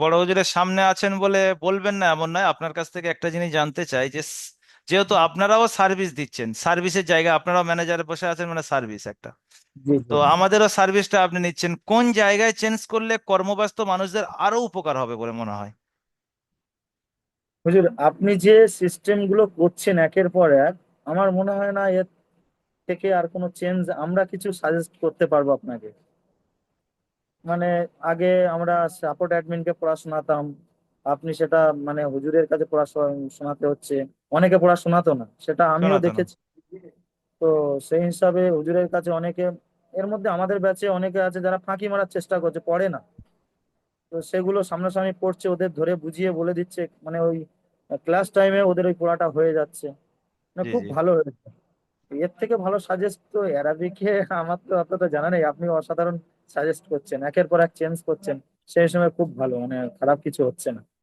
বড় হুজুরের সামনে আছেন বলে বলবেন না এমন নয়, আপনার কাছ থেকে একটা জিনিস জানতে চাই যে যেহেতু আপনারাও সার্ভিস দিচ্ছেন, সার্ভিসের জায়গা আপনারাও ম্যানেজারে বসে আছেন, মানে সার্ভিস একটা, জি জি। তো আমাদেরও সার্ভিসটা আপনি নিচ্ছেন, কোন জায়গায় চেঞ্জ করলে কর্মব্যস্ত মানুষদের আরো উপকার হবে বলে মনে হয়? হুজুর, আপনি যে সিস্টেম গুলো করছেন একের পর এক, আমার মনে হয় না এর থেকে আর কোনো চেঞ্জ আমরা কিছু সাজেস্ট করতে পারবো আপনাকে। মানে আগে আমরা সাপোর্ট অ্যাডমিনকে পড়া শোনাতাম, আপনি সেটা মানে হুজুরের কাছে পড়া শোনাতে হচ্ছে। অনেকে পড়া শোনাতো না, সেটা আমিও শোনাতো না। দেখেছি। তো সেই হিসাবে হুজুরের কাছে অনেকে, এর মধ্যে আমাদের ব্যাচে অনেকে আছে যারা ফাঁকি মারার চেষ্টা করছে, পড়ে না। তো সেগুলো সামনাসামনি পড়ছে, ওদের ধরে বুঝিয়ে বলে দিচ্ছে, মানে ওই ক্লাস টাইমে ওদের ওই পড়াটা হয়ে যাচ্ছে। মানে জি খুব জি। ভালো হয়েছে। এর থেকে ভালো সাজেস্ট তো অ্যারাবিকে আমার তো অত তো জানা নেই, আপনি অসাধারণ সাজেস্ট করছেন, একের পর এক চেঞ্জ করছেন। সেই সময় খুব ভালো, মানে খারাপ কিছু হচ্ছে না।